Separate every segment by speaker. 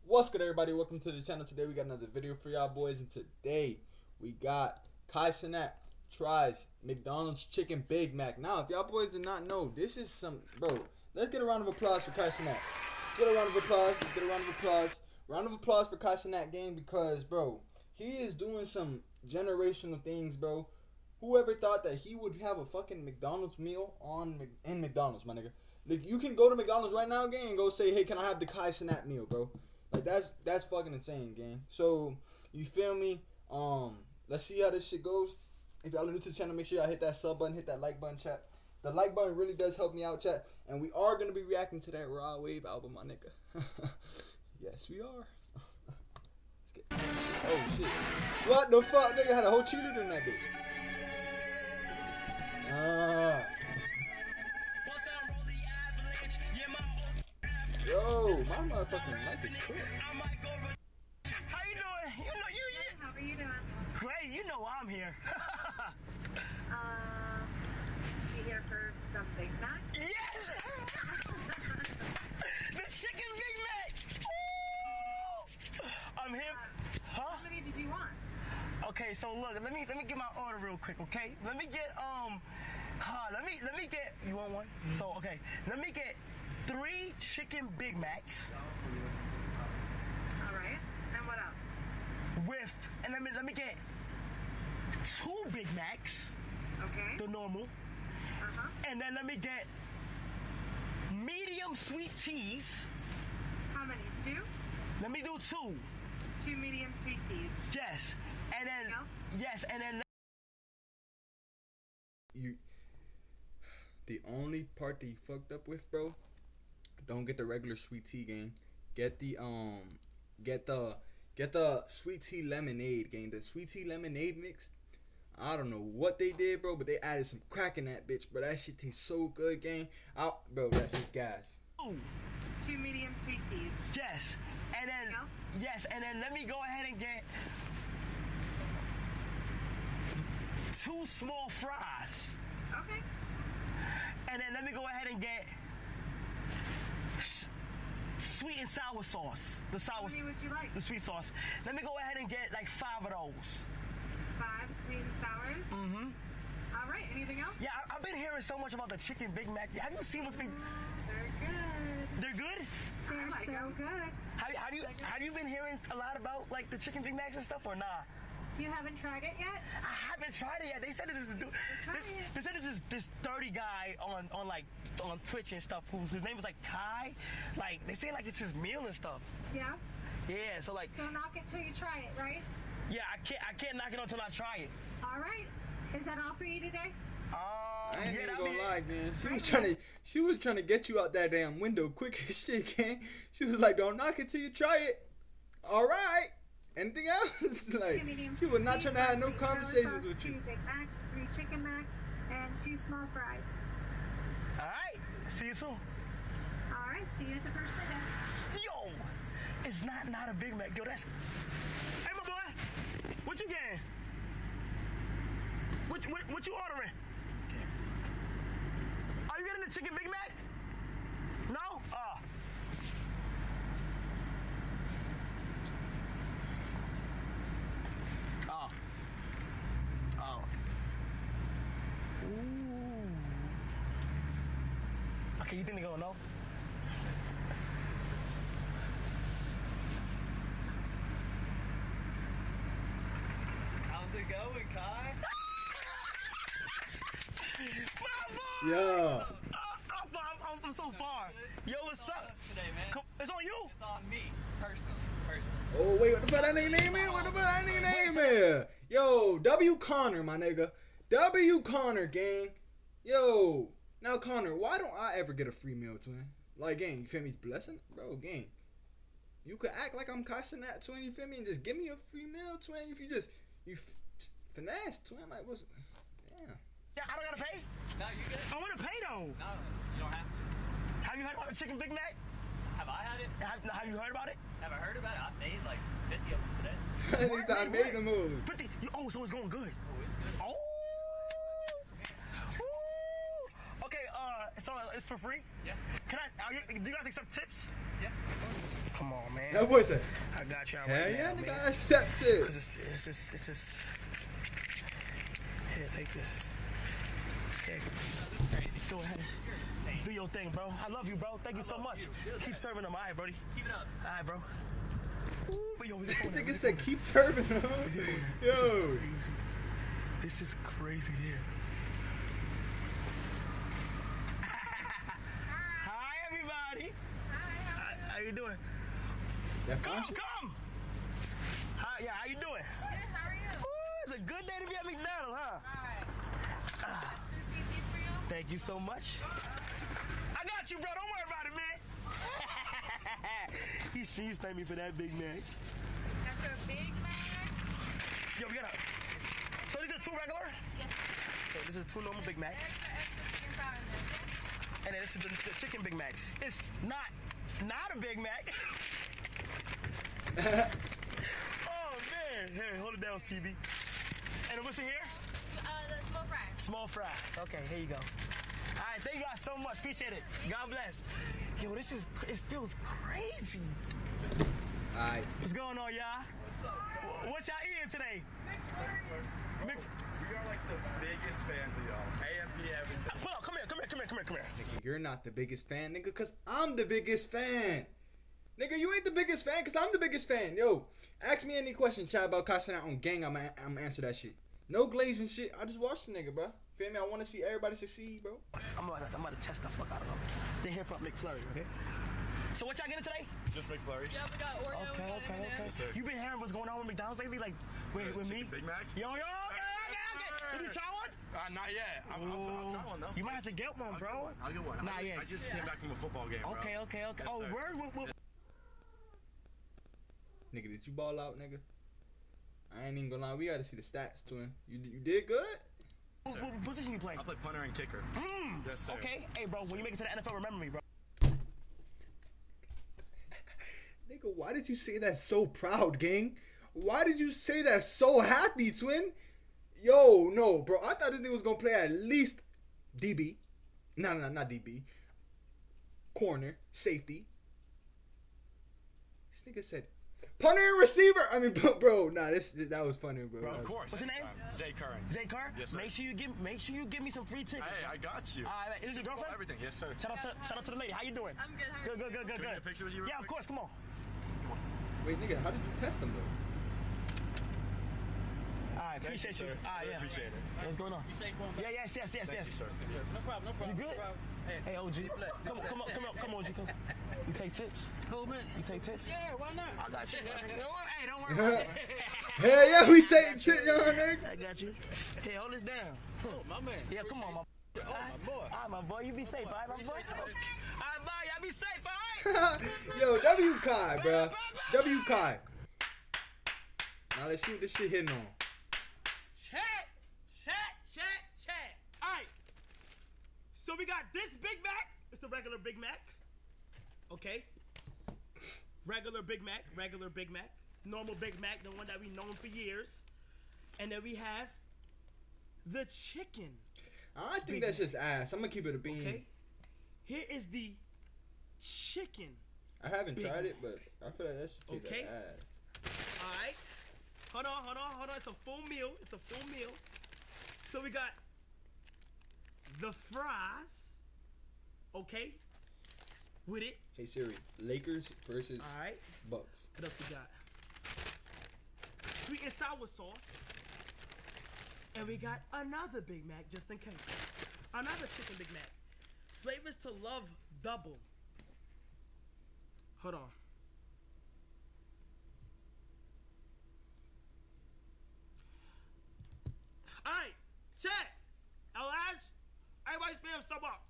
Speaker 1: What's good, everybody? Welcome to the channel. Today we got another video for y'all boys, and today we got Cenat tries McDonald's chicken Big Mac. Now, if y'all boys did not know, this is some let's get a round of applause for Cenat. Let's get a round of applause. Let's get a round of applause. Round of applause for Cenat gang, because he is doing some generational things, bro. Whoever thought that he would have a fucking McDonald's meal in McDonald's, my nigga? Like, you can go to McDonald's right now, gang, and go say, hey, can I have the Cenat meal, bro? Like, that's fucking insane, gang. So, you feel me? Let's see how this shit goes. If y'all are new to the channel, make sure y'all hit that sub button, hit that like button, chat. The like button really does help me out, chat. And we are going to be reacting to that Raw Wave album, my nigga. Yes, we are. Let's get... Oh, shit. What the fuck? Nigga had a whole cheerleader in that bitch. Yo, my motherfucking mic is quick.
Speaker 2: How you doing?
Speaker 3: How are you doing?
Speaker 2: Great, you know I'm here.
Speaker 3: You here for some Big Mac?
Speaker 2: Yes! The chicken Big Mac! Woo! I'm here. Huh?
Speaker 3: How many did you want?
Speaker 2: Okay, so look, let me get my order real quick, okay? Let me get let me get, you want one? So okay, let me get 3 chicken Big Macs.
Speaker 3: All right. And what else?
Speaker 2: And let me get 2 Big Macs.
Speaker 3: Okay.
Speaker 2: The normal.
Speaker 3: Uh-huh.
Speaker 2: And then let me get medium sweet teas.
Speaker 3: How many? 2?
Speaker 2: Let me do 2.
Speaker 3: 2 medium sweet teas.
Speaker 2: Yes. And then yes, and then
Speaker 1: the only part that you fucked up with, bro, don't get the regular sweet tea, gang. Get the sweet tea lemonade, gang. The sweet tea lemonade mix, I don't know what they did, bro, but they added some crack in that bitch, bro. That shit tastes so good, gang. Bro, that's just gas.
Speaker 3: 2 medium sweet teas.
Speaker 2: yes. And then yes, and then let me go ahead and get 2 small fries.
Speaker 3: Okay.
Speaker 2: And then let me go ahead and get sweet and sour sauce. The sour.
Speaker 3: How many would you like?
Speaker 2: The sweet sauce. Let me go ahead and get like 5 of those.
Speaker 3: 5 sweet and sours?
Speaker 2: Mm-hmm.
Speaker 3: All right. Anything else?
Speaker 2: Yeah, I've been hearing so much about the chicken Big Mac. Have you seen what's been?
Speaker 3: They're good.
Speaker 2: They're good?
Speaker 3: They're so good.
Speaker 2: Have you been hearing a lot about like the chicken Big Macs and stuff, or nah?
Speaker 3: You haven't tried it yet?
Speaker 2: I haven't tried it yet. They said this is this dirty guy on Twitch and stuff his name is like Kai. Like they say like it's his meal and stuff.
Speaker 3: Yeah.
Speaker 2: Yeah, so like
Speaker 3: So knock it till you try it, right?
Speaker 2: yeah, I can't knock it until I try it.
Speaker 3: All right. Is that all for you today?
Speaker 1: I ain't even gonna lie, man. She was trying to get you out that damn window quick as shit, gang. She was like, don't knock it till you try it. All right. Anything else? Like, she was not trying to have no conversations with you.
Speaker 3: 2 Big Macs, 3 Chicken Macs, and 2 small fries.
Speaker 2: All right, see you soon.
Speaker 3: All right, see you at the first window.
Speaker 2: Yo, it's not a Big Mac, yo. That's hey, my boy, what you getting? What you ordering? Are you getting the chicken Big Mac? No? Ooh. Okay, you think they're gonna know?
Speaker 4: How's it going, Kai?
Speaker 1: Yeah.
Speaker 2: I'm so far. Yo, what's up?
Speaker 4: Today, man.
Speaker 2: It's on you?
Speaker 4: It's on me, personally.
Speaker 1: Oh, wait, what the fuck that nigga name is? What the fuck that nigga name is? Yo, W. Connor, my nigga. W. Connor, gang. Yo. Now, Connor, why don't I ever get a free meal, twin? Like, gang, you feel me? Blessing? Bro, gang. You could act like I'm Cenat, twin, you feel me? And just give me a free meal, twin. If you finesse, twin. Like, what's... Damn.
Speaker 2: Yeah, I don't gotta pay?
Speaker 4: No, you good?
Speaker 2: I wanna pay, though.
Speaker 4: No, you don't have to.
Speaker 2: Have you heard about the chicken Big Mac?
Speaker 4: Have I had it?
Speaker 2: Have you heard about it?
Speaker 4: Have I heard about it? I've made like 50 of them today.
Speaker 1: At least I made the move.
Speaker 2: 50? So it's going good.
Speaker 4: Oh, it's good.
Speaker 2: Oh! Okay, so it's for free?
Speaker 4: Yeah.
Speaker 2: Do you guys accept tips?
Speaker 4: Yeah.
Speaker 2: Come on, man.
Speaker 1: That boy said,
Speaker 2: I got y'all
Speaker 1: hell
Speaker 2: right
Speaker 1: yeah,
Speaker 2: now,
Speaker 1: nigga,
Speaker 2: man.
Speaker 1: I accept it.
Speaker 2: Cause it's just. Here, take this. Okay. Go ahead. Do your thing, bro. I love you, bro. Thank you so much. Keep serving them. All right, Brody.
Speaker 4: Keep it up.
Speaker 2: All right, bro. Ooh, yo,
Speaker 1: Nigga said, keep serving him. Yo.
Speaker 2: This is crazy here. Hi, everybody.
Speaker 3: Hi,
Speaker 2: How you doing?
Speaker 1: That
Speaker 2: Come,
Speaker 1: fine shit?
Speaker 2: come. Hi, yeah, how you doing?
Speaker 3: good. How are you?
Speaker 2: Ooh, it's a good day to be at McDonald's, huh?
Speaker 3: Alright. Two sweet teas for you?
Speaker 2: Thank you so much. I got you, bro. Don't worry about it, man. He street sniped me for that Big Mac.
Speaker 3: That's your Big Mac?
Speaker 2: Yo, we got a. So these are two regular?
Speaker 3: Yes.
Speaker 2: Okay, this is two normal Big Macs.
Speaker 3: Extra chicken salad and dressing.
Speaker 2: And then this is the chicken Big Macs. It's not a Big Mac. Oh, man. Hey, hold it down, CB. And then what's in here?
Speaker 3: The small fries.
Speaker 2: Small fries. Okay, here you go. All right, thank you guys so much. Appreciate it. God bless. Yo, it feels crazy.
Speaker 1: Alright.
Speaker 2: What's going on, y'all? What y'all eating today?
Speaker 5: We are like the biggest fans of y'all. AMP everything.
Speaker 2: Pull up, come here.
Speaker 1: Nigga, you're not the biggest fan, nigga, cause I'm the biggest fan. Nigga, you ain't the biggest fan, cause I'm the biggest fan. Yo, ask me any question, chat about Cenat on gang. I'ma answer that shit. No glazing shit. I just watched the nigga, bro. Feel me? I want to see everybody succeed, bro.
Speaker 2: I'm about to test the fuck out of them. They here from McFlurry, okay? So what y'all getting today?
Speaker 5: Just McFlurries.
Speaker 3: Yeah, we got Oreo. we got M&Ms.
Speaker 5: Yes, sir.
Speaker 2: You been hearing what's going on with McDonald's lately? Like, with me?
Speaker 5: Big Mac?
Speaker 2: Yo, okay. Did you try one?
Speaker 5: Not yet. I'll try one though.
Speaker 2: You might have to get one, bro.
Speaker 5: I'll get one.
Speaker 2: Not yet.
Speaker 5: I just came back from a football game. Bro.
Speaker 2: Okay.
Speaker 5: Yes,
Speaker 2: Oh,
Speaker 5: sir.
Speaker 2: word?
Speaker 1: Nigga, did you ball out, nigga? I ain't even gonna lie. We gotta see the stats, twin. You did good?
Speaker 2: What position you play?
Speaker 5: I play punter and kicker. Yes, sir.
Speaker 2: Okay. Hey, bro, when you make it to the NFL, remember me, bro.
Speaker 1: Nigga, why did you say that so proud, gang? Why did you say that so happy, twin? Yo, no, bro. I thought this nigga was gonna play at least DB. No, not DB. Corner, safety. This nigga said punter and receiver. I mean, bro, nah, that was funny, bro.
Speaker 5: Of course.
Speaker 2: What's your name?
Speaker 5: Zay Curran.
Speaker 2: Zay Carr?
Speaker 5: Yes, sir.
Speaker 2: Make sure you give me some free tickets.
Speaker 5: Hey, I got you.
Speaker 2: All right, is this your girlfriend?
Speaker 5: Everything. Yes, sir.
Speaker 2: Shout out to the lady. How you doing?
Speaker 3: I'm good. How are you?
Speaker 2: Good.
Speaker 5: Can I get a picture with you real
Speaker 2: Yeah, of
Speaker 5: quick?
Speaker 2: course. Come on.
Speaker 1: Wait, nigga, how did you test them though?
Speaker 2: All right,
Speaker 5: Thank
Speaker 2: appreciate you.
Speaker 5: sir.
Speaker 2: All right,
Speaker 5: Really
Speaker 2: yeah.
Speaker 5: appreciate it.
Speaker 2: What's going on?
Speaker 4: You safe going back?
Speaker 2: Yeah, yes.
Speaker 5: Thank you, sir.
Speaker 4: No problem.
Speaker 2: You good? Hey, OG. Come on, OG. Come. You take tips?
Speaker 4: Cool, man.
Speaker 2: You take tips?
Speaker 4: Yeah, why not?
Speaker 2: I got you. Hey, don't worry about it.
Speaker 1: Hell yeah, we take shit, young nigga.
Speaker 2: I got you. Hey, hold this down.
Speaker 4: Oh, my man.
Speaker 2: Yeah, come on, my
Speaker 4: Oh, my boy.
Speaker 2: All right, my boy. You be safe, all right, my boy? All right, bye. Y'all be safe, all right?
Speaker 1: Yo, W Kai, bro. W Kai. Now let's see what this shit hitting on.
Speaker 2: Chat. All right. So we got this Big Mac. It's the regular Big Mac. Okay. Regular Big Mac. Normal Big Mac, the one that we known for years. And then we have the chicken.
Speaker 1: I think that's just ass. I'm gonna keep it a bean.
Speaker 2: Okay. Here is the chicken.
Speaker 1: I haven't
Speaker 2: Big
Speaker 1: tried it,
Speaker 2: Mac.
Speaker 1: but I feel like that should taste
Speaker 2: Okay.
Speaker 1: like ass.
Speaker 2: All right. Hold on. It's a full meal. So we got the fries. Okay. With it.
Speaker 1: Hey Siri, Lakers versus
Speaker 2: All right.
Speaker 1: Bucks.
Speaker 2: What else we got? Sweet and sour sauce. And we got another Big Mac just in case. Another chicken Big Mac. Flavors to love double. Hold on. Alright, chat. Elijah, everybody spam sub up.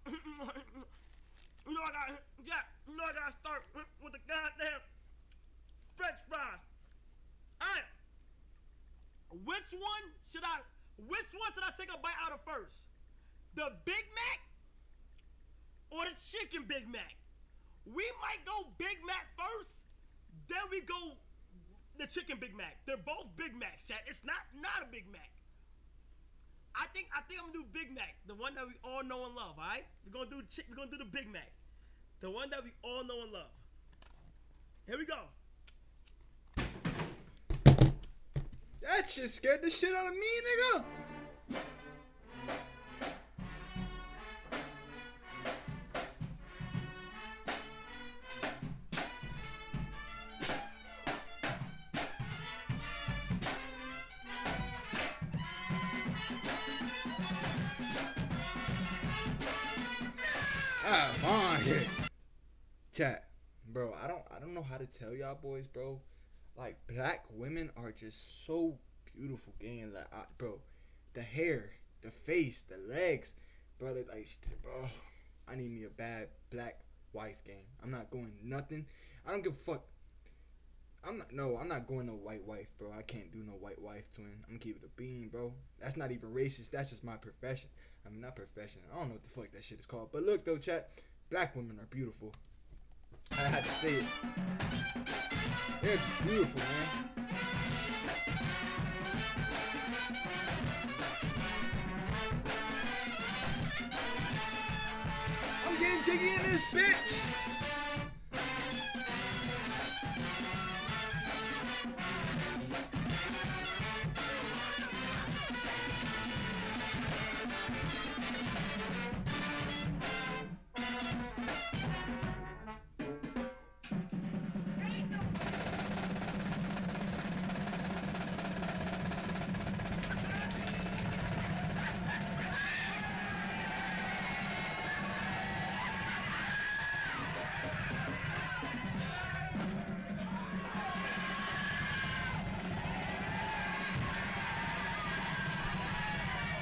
Speaker 2: You know I gotta start with the goddamn French fries. Alright. Which one should I take a bite out of first? The Big Mac or the chicken Big Mac? We might go Big Mac first, then we go the chicken Big Mac. They're both Big Macs, chat. It's not a Big Mac. I think I'm gonna do Big Mac, the one that we all know and love. All right, we're gonna do the Big Mac, the one that we all know and love. Here we go.
Speaker 1: That shit scared the shit out of me, nigga. Ah, fine here. Chat, bro, I don't know how to tell y'all boys, bro. Like, black women are just so beautiful, gang. Like, bro, the hair, the face, the legs, brother. Like, bro, I need me a bad black wife, gang. I'm not going nothing. I don't give a fuck. I'm not going no white wife, bro. I can't do no white wife twin. I'm gonna keep it a bean, bro. That's not even racist. That's just my profession. I mean, not profession. I don't know what the fuck that shit is called. But look, though, chat, black women are beautiful. I had to say it. They're beautiful, man. I'm getting jiggy in this bitch.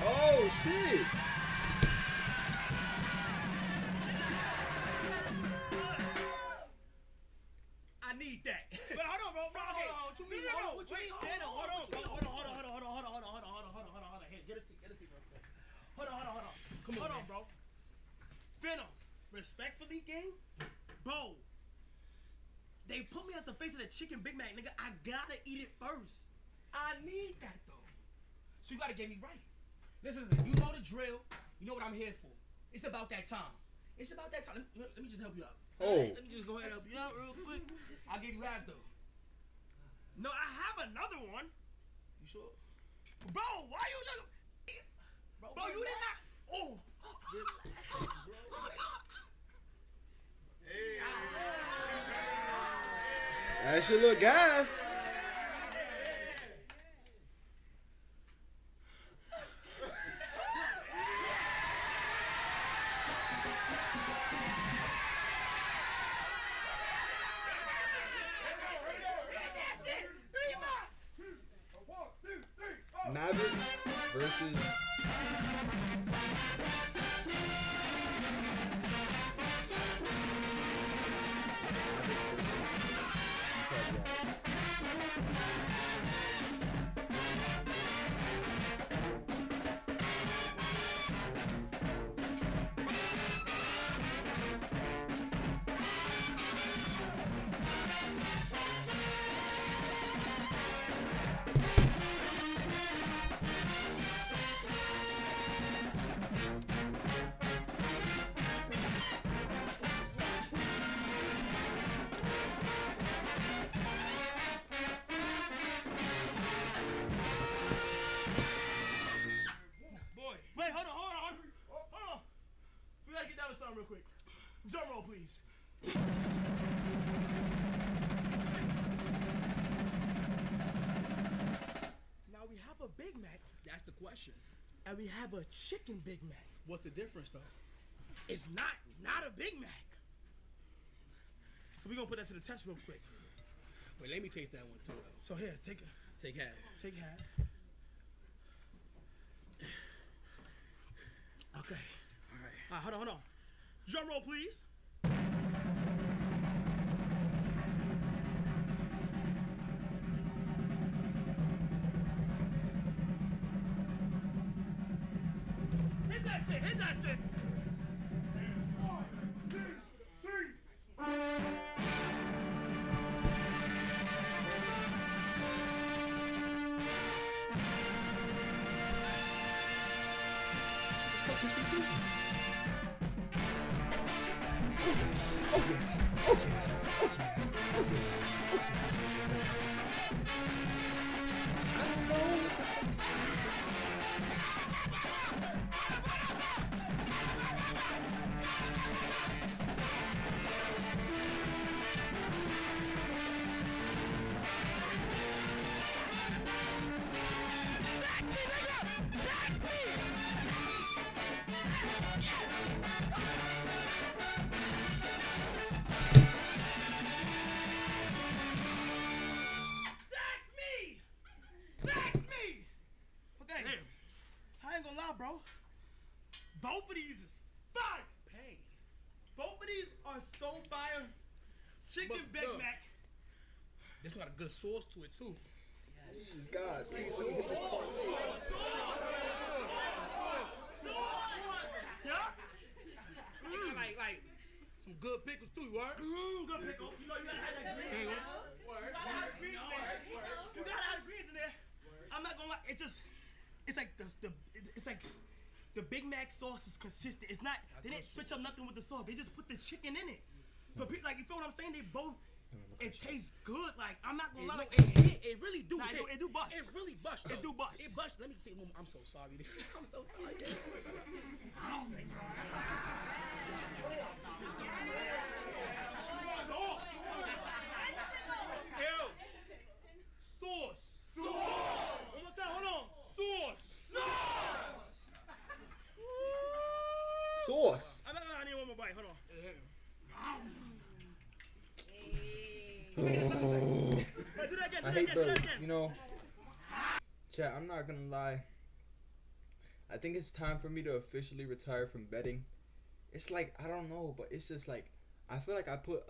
Speaker 1: Oh shit!
Speaker 2: I need that. Wait, hold on, bro. Hold on. What you mean? What you mean? Hold on. Here, get a seat, real quick. Hold on. Hold on, bro. Venom, respectfully, gang, bro. They put me as the face of the chicken Big Mac, nigga. I gotta eat it first. I need that though. So you gotta get me right. Listen, you know the drill. You know what I'm here for. It's about that time. Let me just help you out.
Speaker 1: Oh.
Speaker 2: Let me just go ahead and help you out real quick. I'll give you half though. No, I have another one. You sure? Bro, why you just... Bro, you did not... Oh.
Speaker 1: That shit look gas. Maverick versus
Speaker 2: real quick. Drum roll, please. Now we have a Big Mac.
Speaker 4: That's the question.
Speaker 2: And we have a chicken Big Mac.
Speaker 4: What's the difference, though?
Speaker 2: It's not a Big Mac. So we're gonna put that to the test real quick.
Speaker 4: Wait, let me taste that one too, though.
Speaker 2: So here, take
Speaker 4: half.
Speaker 2: Take half. Okay. All right, hold on. Drum roll, please. Hit that shit. One, two, three.
Speaker 1: Okay.
Speaker 2: chicken
Speaker 4: But,
Speaker 2: Big
Speaker 4: look.
Speaker 2: Mac.
Speaker 4: This got a good sauce to it too.
Speaker 1: God.
Speaker 2: Yeah?
Speaker 4: Like some good pickles too, you heard?
Speaker 2: Good pickle. You know you gotta have that greens in there. You gotta have the greens in there. You gotta have the greens in there. I'm not gonna lie. It's like the Big Mac sauce is consistent. It's not. They didn't switch up nothing with the sauce. They just put the chicken in it. But like, you feel what I'm saying? They both. It tastes good. Like, I'm not gonna lie. Like,
Speaker 4: It really do.
Speaker 2: Nah, it do bust.
Speaker 4: It really bust.
Speaker 2: It do bust.
Speaker 4: It bust. Let me say, I'm so sorry. I'm so sorry.
Speaker 2: Ew. Sauce. One more time. Hold on.
Speaker 1: Sauce.
Speaker 2: I need one more bite. Hold on.
Speaker 1: Oh.
Speaker 2: Wait, do that again.
Speaker 1: I hate, bro. You know, chat. I'm not gonna lie. I think it's time for me to officially retire from betting. It's like, I don't know, but it's just like, I feel like I put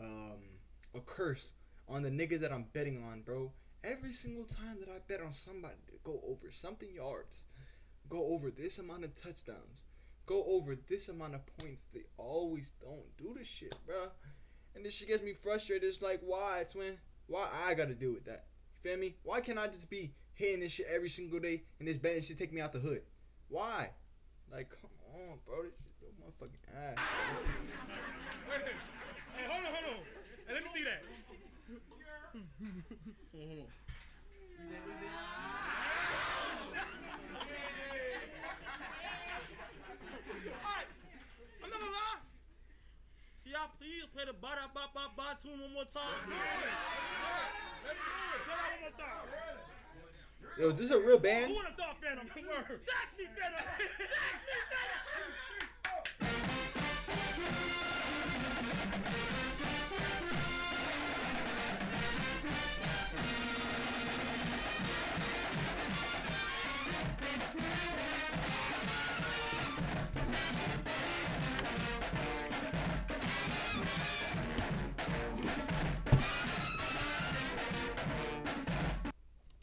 Speaker 1: a curse on the niggas that I'm betting on, bro. Every single time that I bet on somebody to go over something yards, go over this amount of touchdowns, go over this amount of points, they always don't do this shit, bro. And this shit gets me frustrated. It's like, why I gotta deal with that? You feel me? Why can't I just be hitting this shit every single day and this betting shit take me out the hood? Why? Like, come on, bro. This shit go motherfucking ass.
Speaker 2: Hey, hold on. Hey, let me see that. Alright, I'm not gonna lie. Can y'all please play the ba-da-ba-ba-ba tune one more time? Let's do it. Play that one more time.
Speaker 1: Yo, is this a real band?
Speaker 2: Who would have thought Phantom? Word. Tax me, Phantom. Tax me, Phantom.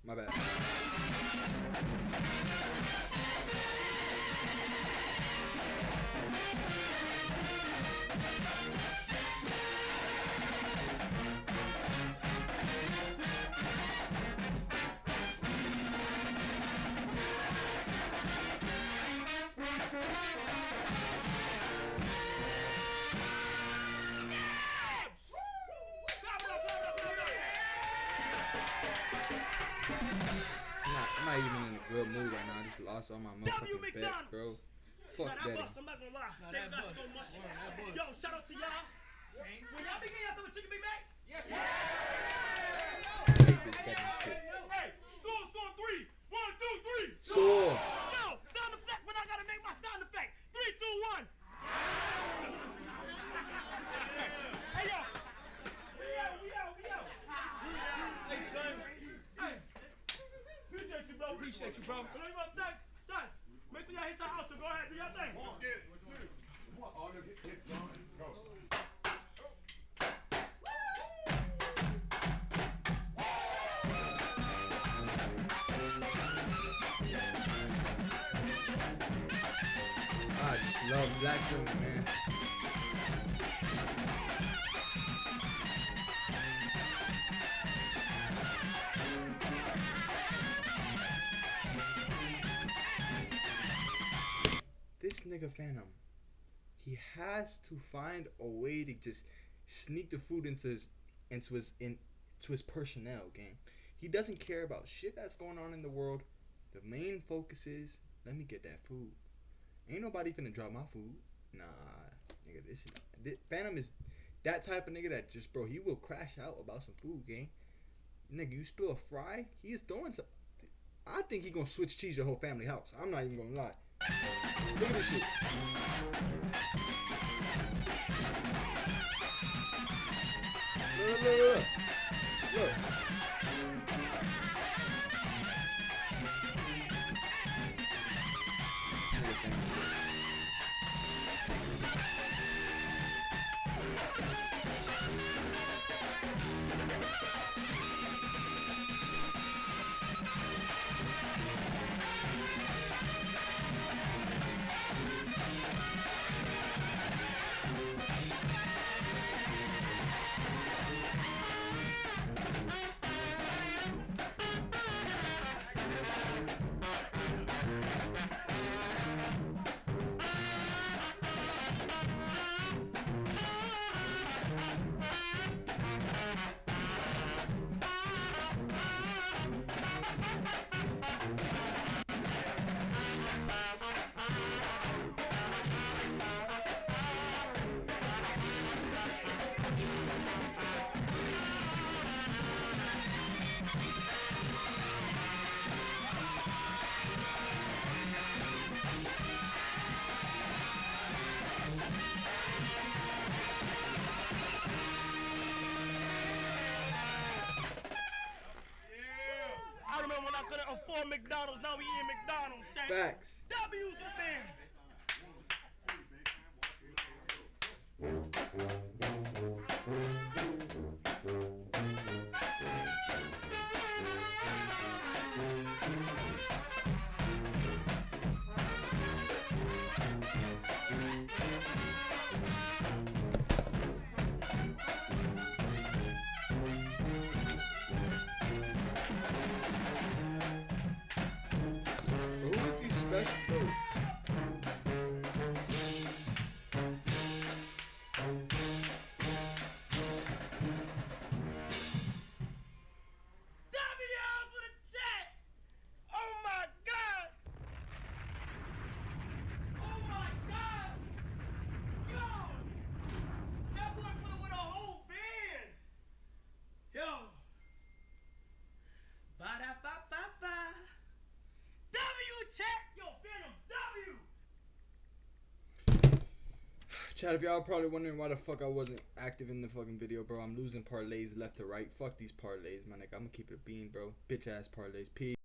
Speaker 1: My bad. I'm not even in a good mood right now. I just lost all my motherfucking bets,
Speaker 2: McDonald's.
Speaker 1: bro.
Speaker 2: Nah,
Speaker 1: Fuck
Speaker 2: that
Speaker 1: betting.
Speaker 2: bust, I'm not gonna lie.
Speaker 4: Nah,
Speaker 2: Thank
Speaker 4: that
Speaker 2: God
Speaker 4: bust.
Speaker 2: so much.
Speaker 4: Word, that bust.
Speaker 2: Yo, shout out to y'all. When y'all be getting y'all some chicken Big Mac? Yes, sir.
Speaker 1: I hate this betting shit.
Speaker 2: Hey, sauce on 3. 1, 2, 3.
Speaker 1: Sauce.
Speaker 2: Yo, sound effect when I gotta make my sound effect. 3, 2, 1. Hey, yo. We out. Hey, son. Hey. Appreciate you, bro.
Speaker 4: Appreciate you, bro.
Speaker 2: You know you want to thank? Make sure y'all hit your house, so go ahead, do your thing.
Speaker 5: Let's get it. Let's do it. Come on, all them hit, go.
Speaker 1: I just love black women, man. This nigga Phantom, he has to find a way to just sneak the food into his personnel, gang. He doesn't care about shit that's going on in the world. The main focus is, let me get that food. Ain't nobody finna drop my food. Nah, nigga, this Phantom is that type of nigga that just, bro, he will crash out about some food, gang. Nigga, you spill a fry, he is throwing some. I think he gonna switch cheese your whole family house. I'm not even gonna lie. Look at this shit. Look.
Speaker 2: I remember when I couldn't afford McDonald's, now we eating McDonald's, Shaq.
Speaker 1: Facts.
Speaker 2: W's the man.
Speaker 1: Who is he special for?
Speaker 2: W's with a chat. Oh my God. Oh my God. Yo. That boy put it with a whole band. Yo. Ba-da-ba-ba-ba. W chat. Yo, Phantom W.
Speaker 1: Chat, if y'all probably wondering why the fuck I wasn't active in the fucking video, bro, I'm losing parlays left to right. Fuck these parlays, my nigga. I'm gonna keep it a bean, bro. Bitch ass parlays. Peace.